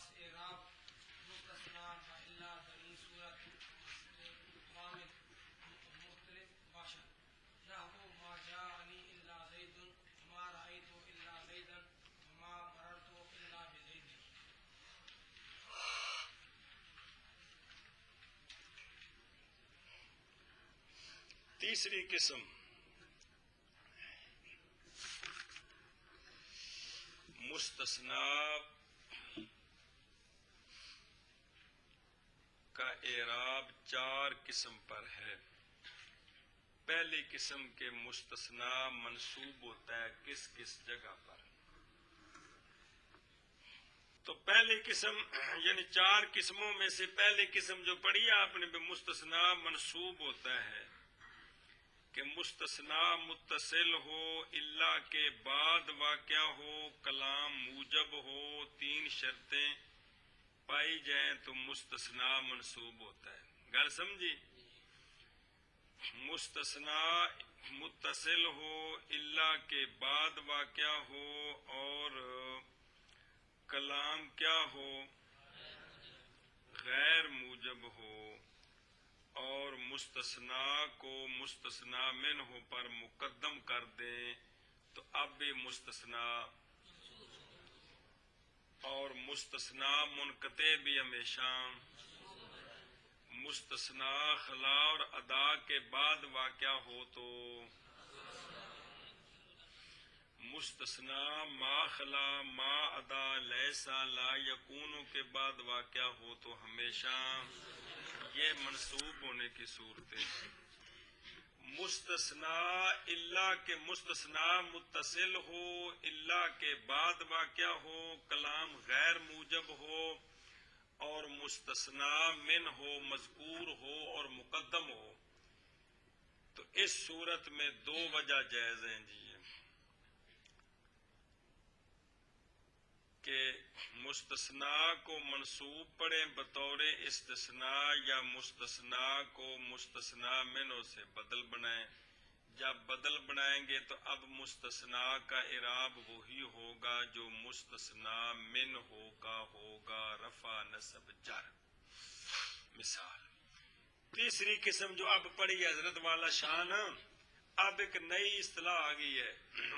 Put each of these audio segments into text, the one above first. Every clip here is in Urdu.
پس اعراب مستثنا الا در این صورت عوامل مختلف باشد. نحو ما جاءنی الا زید وما رأیت الا زیدا وما مررت الا بزید. تیسری قسم مستثنا کا اعراب چار قسم پر ہے. پہلی قسم کے مستثنا منصوب ہوتا ہے کس کس جگہ پر؟ تو پہلی قسم یعنی چار قسموں میں سے پہلی قسم جو پڑھی آپ نے مستثنا منصوب ہوتا ہے کہ مستثنا متصل ہو، الا کے بعد واقع ہو، کلام موجب ہو، تین شرطیں پائی جائیں تو مستثنا منصوب ہوتا ہے. گل سمجھی؟ مستثنا متصل ہو، الا کے بعد واقع ہو اور کلام کیا ہو؟ غیر موجب ہو، اور مستثنا کو مستثنا منہ پر مقدم کر دیں تو اب بھی مستثنا، اور مستثنا منقطع بھی ہمیشہ. مستثنا خلا اور ادا کے بعد واقع ہو تو مستثنا ما خلا ما ادا لیسا لا یکونوں کے بعد واقع ہو تو ہمیشہ یہ منصوب ہونے کی صورتیں. مستثنا الا کے مستثنا متصل ہو، الا کے بعد واقع ہو، کلام غیر موجب ہو اور مستثنا من ہو، مذکور ہو اور مقدم ہو تو اس صورت میں دو وجہ جائز ہیں جی، کہ مستثنا کو منصوب پڑھیں بطور استثناء یا مستثنا کو مستثنا منہ سے بدل بنائیں. جب بدل بنائیں گے تو اب مستثنا کا اعراب وہی ہوگا جو مستثنا منہ کا ہوگا، رفع نصب جر. مثال تیسری قسم جو اب پڑھی حضرت والا شان، اب ایک نئی اصطلاح آ گئی ہے،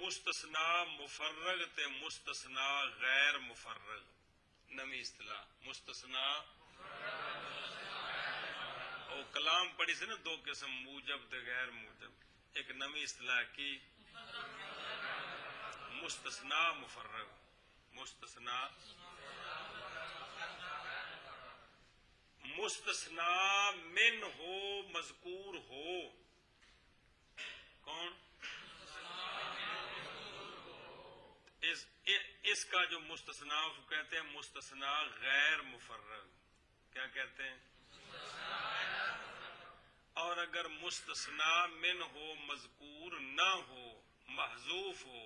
مستثنا مفرغ تے مستثنا غیر مفرغ. نئی اصطلاح مستثنا اور کلام پڑھی سے نا دو قسم، موجب تے غیر موجب. ایک نئی اصطلاح کی مستثنا مفرغ. مستثنا مستثنا من ہو، مذکور ہو. کون؟ اس کا جو مستثنا اس کو کہتے ہیں مستثنا غیر مفرغ. کیا کہتے ہیں؟ اور اگر مستثنا من ہو، مذکور نہ ہو، محذوف ہو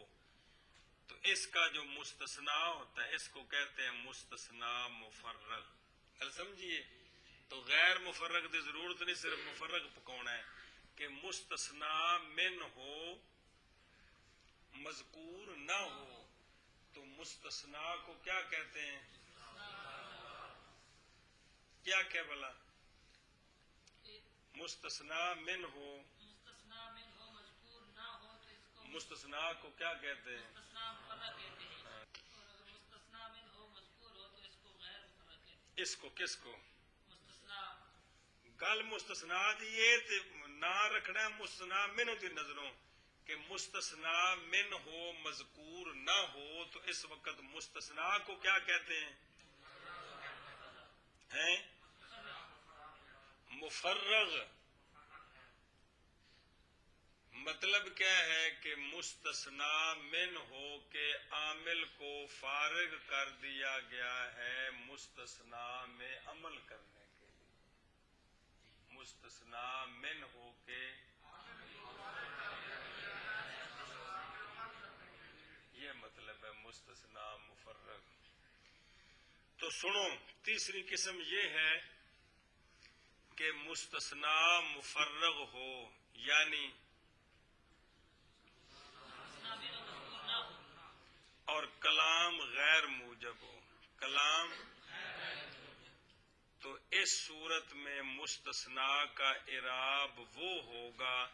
تو اس کا جو مستثنا ہوتا ہے اس کو کہتے ہیں مستثنا مفرغ. کل سمجھیے؟ تو غیر مفرغ کی ضرورت نہیں، صرف مفرغ پکونا ہے کہ مستثنا من ہو، مذکور نہ ہو تو مستثنا کو کیا کہتے ہیں؟ کیا کہ بلا مستثنا من ہو، مذکور نہ ہو تو اس کو مستثنا کو کیا کہتے ہیں؟ مستثنا مفرغ کہتے ہیں. اور مستثنا من ہو، مذکور ہو تو اس کو غیر مفرغ کہتے ہیں. اس کو کس کو؟ مستثنا گل مستثنا دی یہ نہ رکھنا ہے مستثنا من دی نظروں کہ مستثنا من ہو، مذکور نہ ہو تو اس وقت مستثنا کو کیا کہتے ہیں؟ مفرغ. مطلب کیا ہے کہ مستثنا من ہو کے عامل کو فارغ کر دیا گیا ہے مستثنا میں عمل کرنے کے لیے. مستثنا من ہو کے یہ مطلب ہے مستثنا مفرغ. تو سنو تیسری قسم یہ ہے کہ مستثنا مفرغ ہو یعنی اور کلام غیر موجب ہو. کلام اس صورت میں مستثنا کا اعراب وہ ہوگا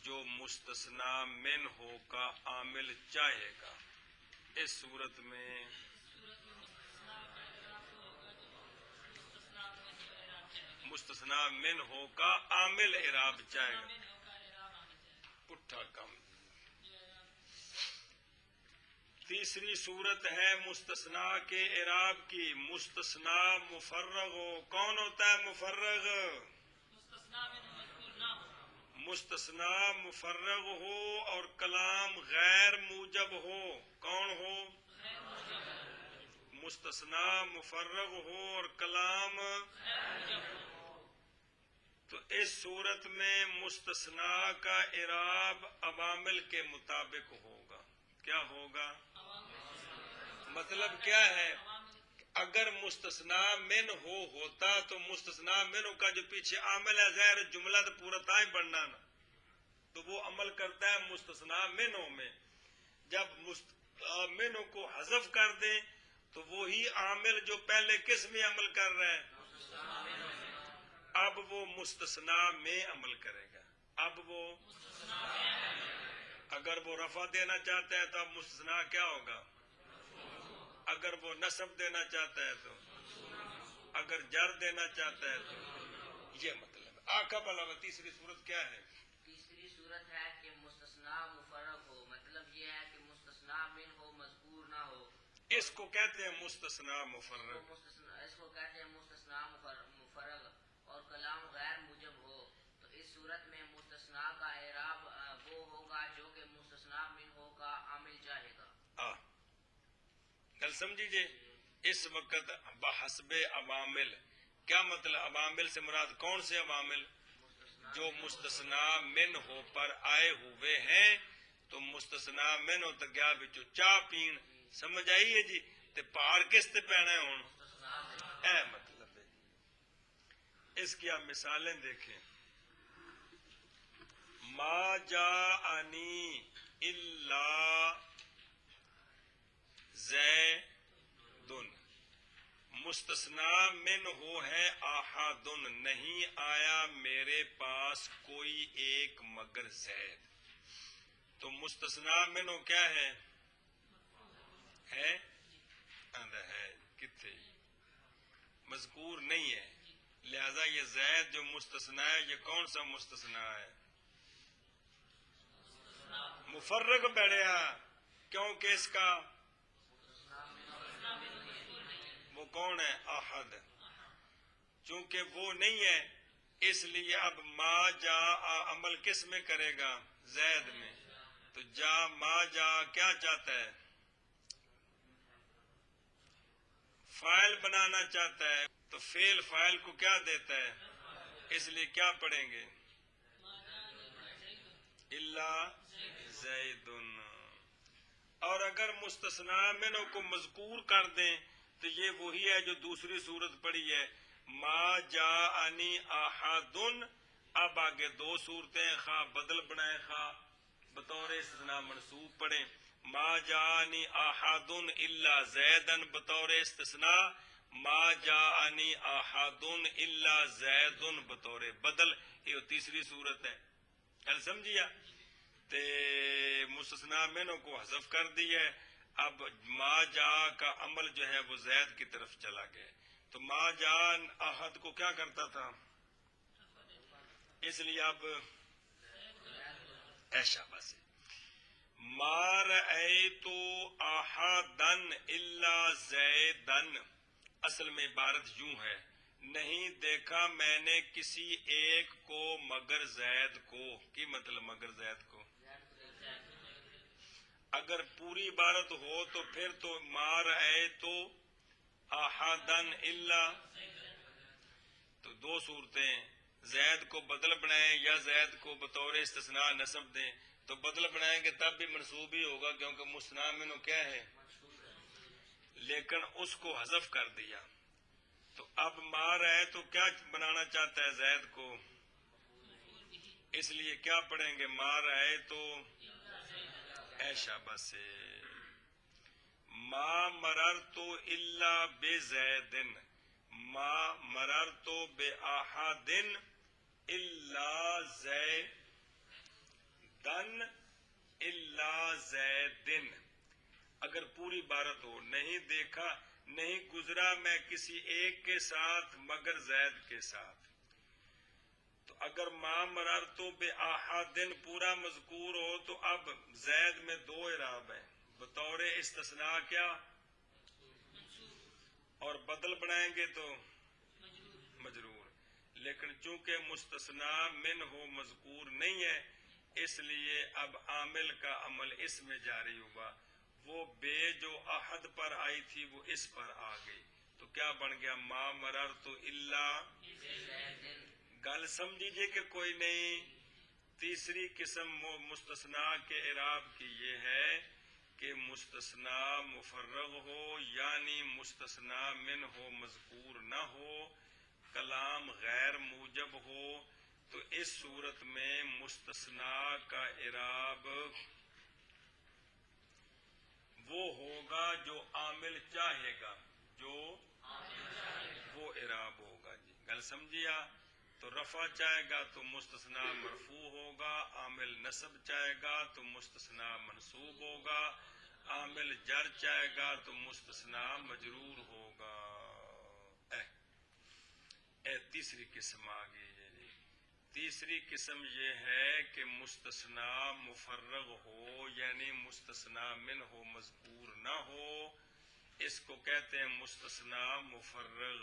جو مستثنا من ہو کا عامل چاہے گا. اس صورت میں مستثنا من ہو کا عامل اعراب چاہے گا. پٹھا کم. تیسری صورت ہے مستثنا کے اعراب کی. مستثنا مفرغ ہو. کون ہوتا ہے مفرغ؟ مستثنا مفرغ ہو اور کلام غیر موجب ہو. کون ہو؟ مستثنا مفرغ ہو اور کلام. تو اس صورت میں مستثنا کا اعراب عوامل کے مطابق ہوگا. کیا ہوگا؟ مطلب کیا ہے؟ اگر مستثنا من ہوتا تو مستثنا من کا جو پیچھے عامل ہے غیر جملہ تو پورا تائیں بننا نا، تو وہ عمل کرتا ہے مستثنا منوں میں. جب منوں کو حذف کر دیں تو وہی عامل جو پہلے کس میں عمل کر رہا ہے اب وہ مستثنا میں عمل کرے گا. اب وہ اگر وہ رفع دینا چاہتا ہے تو اب مستثنا کیا ہوگا؟ اگر وہ نصب دینا چاہتا ہے تو، اگر جر دینا چاہتا ہے تو. یہ مطلب آقا بلاوا. تیسری صورت کیا ہے؟ تیسری صورت ہے کہ مستثنا مفرغ ہو. مطلب یہ ہے کہ مستثنا من ہو، مذکور نہ ہو. اس کو کہتے ہیں مستثنا مفرغ. اس کو کہتے ہیں مستثنا مفرغ اور کلام غیر موجب ہو. تو اس صورت میں مستثنا کا اعراب وہ ہوگا جو کہ مستثنا من ہو کا عامل چاہے گا. گل سمجھیجئے. اس وقت بحسب عوامل. کیا مطلب؟ عوامل سے مراد کون سے عوامل؟ جو مستثنا من ہو پر آئے ہوئے ہیں. تو مستثنا من ہو تو گیا بچو چاہ پین. سمجھ آئی ہے جی؟ تے پار کس تے پینا ہے ہون؟ اے مطلب ہے. اس کی آپ مثالیں دیکھیں. ما جاءنی الا زیدن. مستثنا من ہو ہے احدن. نہیں آیا میرے پاس کوئی ایک مگر زید. تو مستثنا من ہو کیا ہے؟ ہے کتنے مذکور نہیں ہے. لہذا یہ زید جو مستثنا ہے یہ کون سا مستثنا ہے؟ مفرغ بیڑیا. کیونکہ اس کا وہ کون ہے؟ احد. چونکہ وہ نہیں ہے اس لیے اب ما جا عمل کس میں کرے گا؟ زید میں. تو جا ما جا کیا چاہتا ہے؟ فائل بنانا چاہتا ہے. تو فعل فائل کو کیا دیتا ہے؟ اس لیے کیا پڑھیں گے؟ الا زیدن. اور اگر مستثنا منہ کو مذکور کر دیں تو یہ وہی ہے جو دوسری صورت پڑھی ہے ما جاءنی احدن. اب آگے دو صورتیں خواہ بدل بنائیں خواہ بطور استثناء منصوب پڑھیں. ما جاءنی احدن الا زیدن بطور استثناء. ما جاءنی احدن الا زیدن بطور بدل. یہ تیسری صورت ہے. کل سمجھیا؟ تے مستثنا منوں کو حذف کر دی ہے. اب ما جا کا عمل جو ہے وہ زید کی طرف چلا گیا. تو ما جان احد کو کیا کرتا تھا؟ اس لیے اب ایشا بس ما رأیت احدن الا زیدن. اصل میں عبارت یوں ہے نہیں دیکھا میں نے کسی ایک کو مگر زید کو. کی مطلب مگر زید کو؟ اگر پوری عبارت ہو تو پھر تو ما رأیت احدن الا. تو دو صورتیں زید کو بدل بنائیں یا زید کو بطور استثناء نصب دیں. تو بدل بنائیں گے تب بھی منصوب ہی ہوگا کیونکہ مستثنا منہ کیا ہے؟ لیکن اس کو حذف کر دیا. تو اب ما رہے تو کیا بنانا چاہتا ہے زید کو؟ اس لیے کیا پڑھیں گے؟ ما رہے تو ایشا بس ما مررت الا بزیدن. ما مررت بأحد الا زیدن الا زیدن. اگر پوری عبارت ہو نہیں دیکھا نہیں گزرا میں کسی ایک کے ساتھ مگر زید کے ساتھ. تو اگر ما مررت بأحد پورا مذکور ہو تو اب زید میں دو اعراب ہیں بطور استثناء کیا اور بدل بنائیں گے تو مجرور. لیکن چونکہ مستثنا من ہو مذکور نہیں ہے اس لیے اب عامل کا عمل اس میں جاری ہوا. وہ بے جو احد پر آئی تھی وہ اس پر آ گئی تو کیا بن گیا ما مررت الا. گل سمجھیے کہ کوئی نہیں. تیسری قسم مستثنا کے اعراب کی یہ ہے کہ مستثنا مفرغ ہو یعنی مستثنا من ہو مذکور نہ ہو کلام غیر موجب ہو تو اس صورت میں مستثنا کا اعراب وہ ہوگا جو عامل چاہے گا جو وہ اعراب ہوگا. جی گل سمجھیا. تو رفع چاہے گا تو مستثنا مرفوع ہوگا عامل نصب چاہے گا تو مستثنا منصوب ہوگا عامل جر چاہے گا تو مستثنا مجرور ہوگا. تیسری قسم آ گئی ہے. جی تیسری قسم یہ ہے کہ مستثنا مفرغ ہو یعنی مستثنا من ہو مذکور نہ ہو اس کو کہتے ہیں مستثنا مفرغ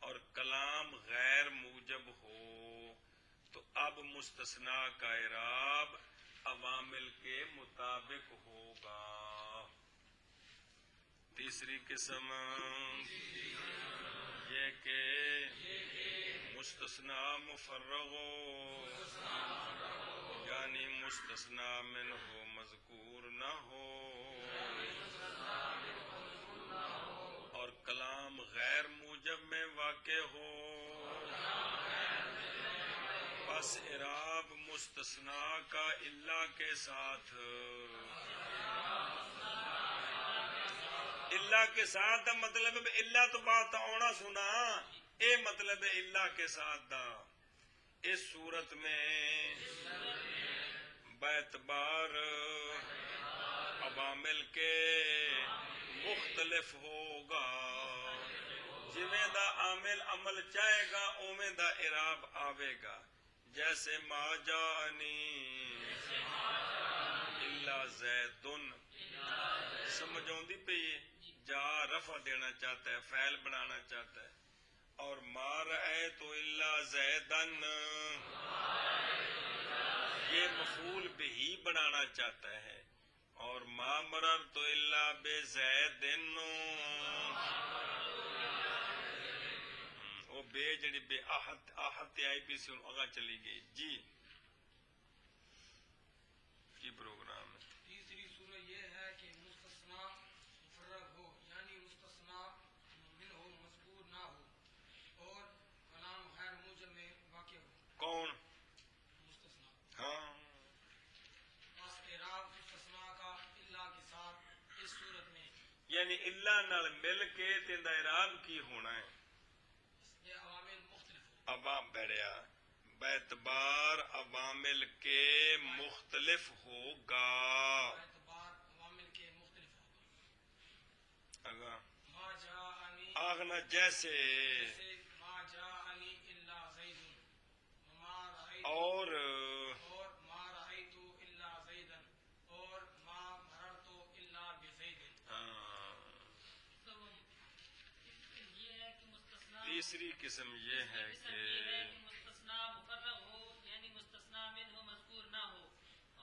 اور کلام غیر موجب ہو تو اب مستثنا کا اعراب عوامل کے مطابق ہوگا. تیسری قسم یہ کہ مستثنا مفرغ ہو یعنی مستثنا من ہو مذکور نہ ہو اور کلام غیر موجب میں واقع ہو بس اعراب مستثنا کا الا کے ساتھ. الا کے ساتھ دا مطلب ہے الا تو بات آنا سنا اے مطلب ہے الا کے ساتھ دا. اس صورت میں باعتبار عوامل کے مختلف ہوگا. جویں دا عامل عمل چاہے گا اوویں دا اعراب آوے گا. جیسے ما جانی الا زیدن سمجھ آؤندی پئی جا رفع دینا چاہتا ہے فعل بنانا چاہتا ہے اور ما رأیت الا زیدن یہ مفعول بہی بنانا چاہتا ہے اور ما مررت الا بزیدن وہ بے جڑی بے آہت آئی پی سے اگا چلی گئی. جی کی پروگرام ہے. تیسری صورت یہ ہے کہ مستثنا مفرغ ہو یعنی مستثنا من ہو مذکور نہ ہو اور کلام غیر موجب میں واقع ہو. کون مستثنا ہاں بس اعراب مستثنا کا الا کے ساتھ اس صورت میں یعنی الا نال مل کے تیندا اعراب کی ہونا ہے. یہ عوامل مختلف ہو. عوام بیڑیا باعتبار عوامل کے مختلف ہوگا. اعتبار عوامل کے مختلف ہوگا. اگا ما جاءنی آغنا جیسے ما جاءنی الا زید وما رأیت اور ما رأیت الا زیدا اور ما مررت الا بزید. تیسری قسم یہ ہے کہ مستثنا مفرغ ہو یعنی مستثنا من ہو مذکور نہ ہو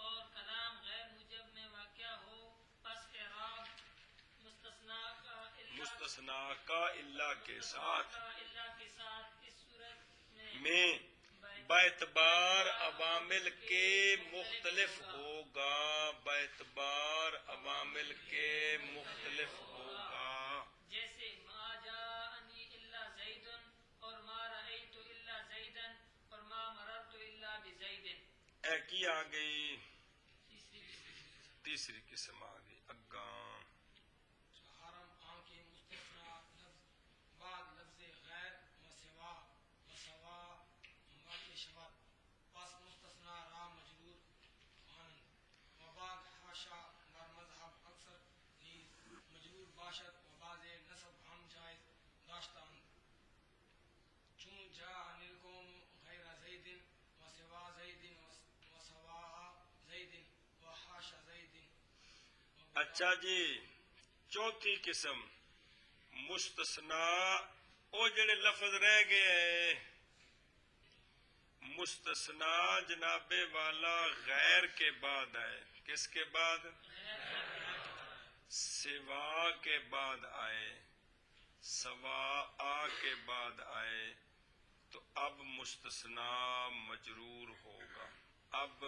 اور کلام غیر موجب میں واقع ہو پس اعراب مستثنا کا الا کے ساتھ اس صورت میں باعتبار عوامل کے مختلف ہوگا. باعتبار عوامل کے مختلف ہوگا. جیسے ما جاءنی الا زید اور ما رأیت الا زیدا اور ما مررت الا بزید. اے کی آ گئی تیسری قسم آ گئی. اگاں حرم آن کے مستثنا لفظ بعد لفظ اچھا جی چوتھی قسم مستثنا او جڑے لفظ رہ گئے مستثنا جناب والا غیر کے بعد آئے. کس کے بعد؟ سوا کے بعد آئے, سوا آ کے بعد آئے, تو اب مستثنا مجرور ہوگا. اب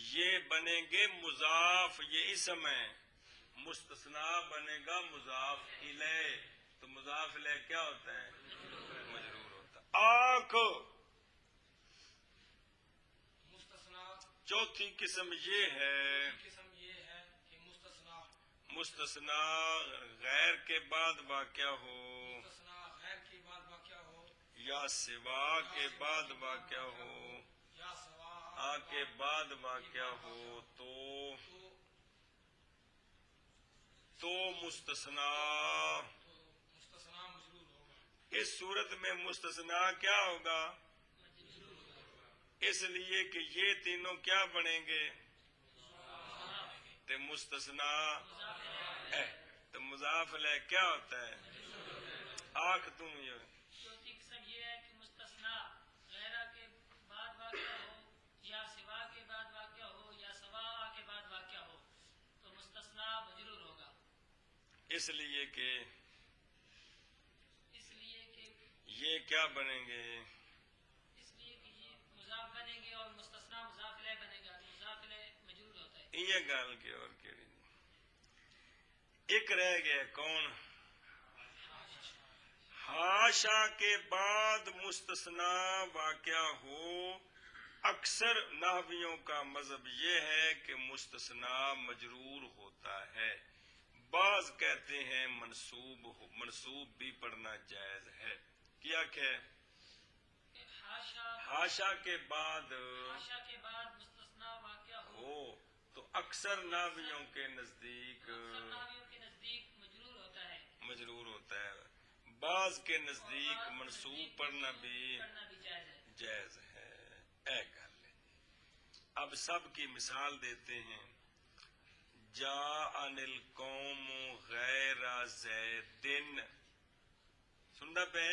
یہ بنیں گے مضاف, یہ اسم ہے, مستثنا بنے گا مضاف الیہ. تو مضاف الیہ کیا ہوتا ہے؟ مجرور ہوتا ہے. آنکھ مستثنا چوتھی قسم یہ ہے قسم یہ ہے کہ مستثنا غیر کے بعد واقع ہو مستثنا غیر کے بعد واقع ہو یا سوا کے بعد واقع ہو یا سوا آ کے بعد واقع ہو تو مستثنا. مستثنا مجرور ہوگا. اس صورت میں مستثنا کیا ہوگا؟ اس لیے کہ یہ تینوں کیا بنیں گے؟ تو مستثنا تو مضاف الیہ کیا ہوتا ہے؟ آنکھ تم یہ چوتھی قسم یہ ہے کہ مستثنا غیرہ کے بعد واقع ہو یا سوا کے بعد واقع ہو یا سوا کے بعد واقع ہو تو مستثنا مجرور ہوگا. اس لیے کہ یہ کیا بنیں گے؟ اس لیے کہ یہ مضاف بنیں گے اور مستثنا مضاف الیہ بنے گا. تو مضاف الیہ مجرور ہوتا ہے. یہ گل کے اور کیڑی ایک رہ گیا کون؟ حاشا کے بعد مستثنا واقع ہو. اکثر نحویوں کا مذہب یہ ہے کہ مستثنا مجرور ہوتا ہے. بعض کہتے ہیں منصوب بھی پڑھنا جائز ہے. کیا کہ حاشا کے بعد مستثنا واقع ہو تو اکثر نحویوں کے نزدیک مجرور ہوتا ہے. مجرور ہوتا ہے. بعض کے نزدیک منصوب پڑھنا بھی جائز ہے. اے گل اب سب کی مثال دیتے ہیں. جاء القوم غیر زیدن, سننا پہ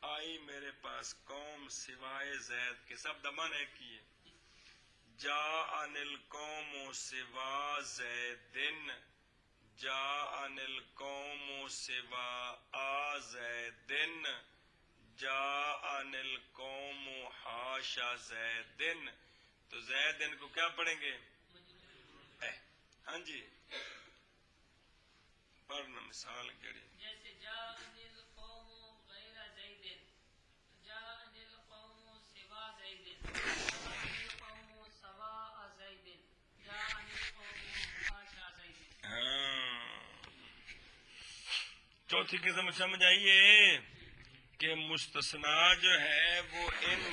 آئی میرے پاس قوم سوائے زید کے. سب دمن ہے کیے. جاء القوم سوا زیدن, جاء القوم سوا آ زیدن, جاء القوم حاشا زیدن. تو زیدن کو کیا پڑھیں گے؟ ہاں جی پڑھنا مثال کری. جیسے جاءنی القوم غیر زیدن, جاءنی القوم سوا زیدن, جاءنی القوم سوا زیدن, جاءنی القوم حاشا زیدن. ہاں چوتھی قسم سمجھ آئیے کہ مستثنا جو ہے وہ ان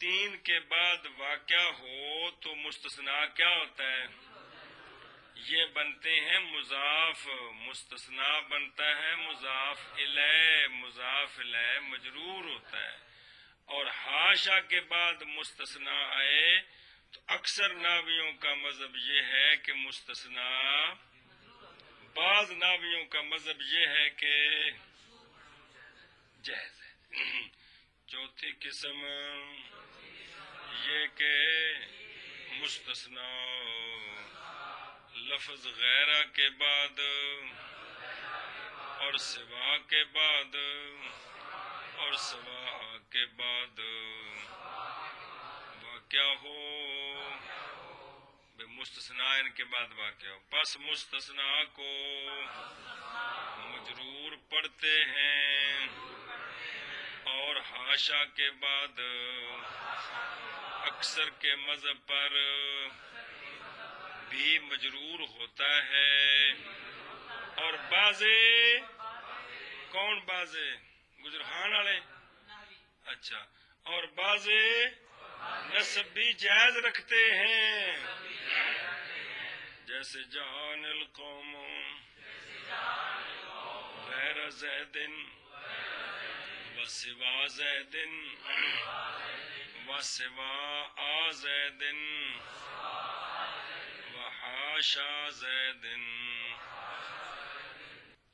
تین کے بعد واقع ہو تو مستثنا کیا ہوتا ہے؟ یہ بنتے ہیں مضاف. مستثنا بنتا ہے مضاف الیہ. مضاف الیہ مجرور ہوتا ہے. اور حاشا کے بعد مستثنا آئے تو اکثر نحویوں کا مذہب یہ ہے کہ مستثنا, بعض نحویوں کا مذہب یہ ہے کہ جائز ہے. چوتھی قسم یہ کہ مستثنا لفظ غیرہ کے بعد اور سوا کے بعد اور سوا کے بعد واقع ہو. مستثنا ان کے بعد واقع ہو. پس مستثنا کو مجرور پڑھتے ہیں اور حاشا کے بعد اکثر کے مذہب پر بھی مجرور ہوتا ہے. اور بازے کون بازے؟ گجرحان والے. اچھا. اور بازے نصب بھی جائز رکھتے ہیں. جیسے جان القوم غیر زیدن وسوا زیدن وسوا آ زیدن حاشا زید.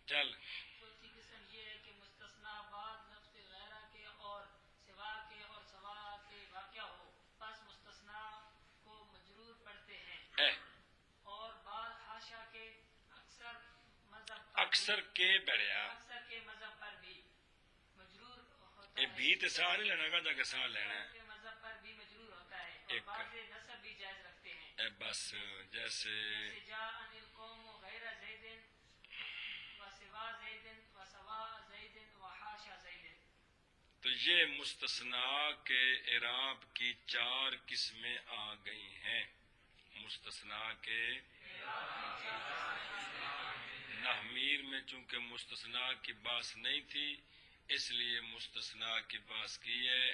چل چوتھی قسم یہ ہے کہ مستثنا بعد لفظ غیرہ کے اور سوا کے اور سوا کے واقع ہو، پس مستثنا کو مجرور پڑھتے ہیں. اور بعض حاشا کے اکثر مذہب پر اکثر کے بڑھیا اکثر کے مذہب پر بھی مجرور ہوتا یہ ہے. بھی تے سا نہیں لینا گا کہ سا لینا ہے. کے مذہب پر بھی مجرور ہوتا ہے اور ایک بعض نصب بھی جائز رکھتے ہیں. بس جیسے جاء القوم غیر زید و سوا زید و سوا زید و حاشا زید. تو یہ مستثنا کے اعراب کی 4 قسمیں آ گئی ہیں. مستثنا کے نحمیر میں چونکہ مستثنا کی بحث نہیں تھی اس لیے مستثنا کی بحث کی ہے.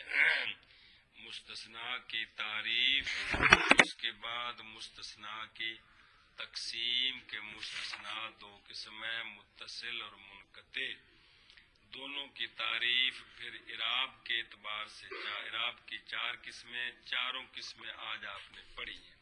مستثنا کی تعریف، اس کے بعد مستثنا کی تقسیم کے مستثنا 2 قسم ہیں، متصل اور منقطع. دونوں کی تعریف پھر اعراب کے اعتبار سے اعراب کی 4 قسمیں، چاروں قسمیں آج آپ نے پڑھی ہیں.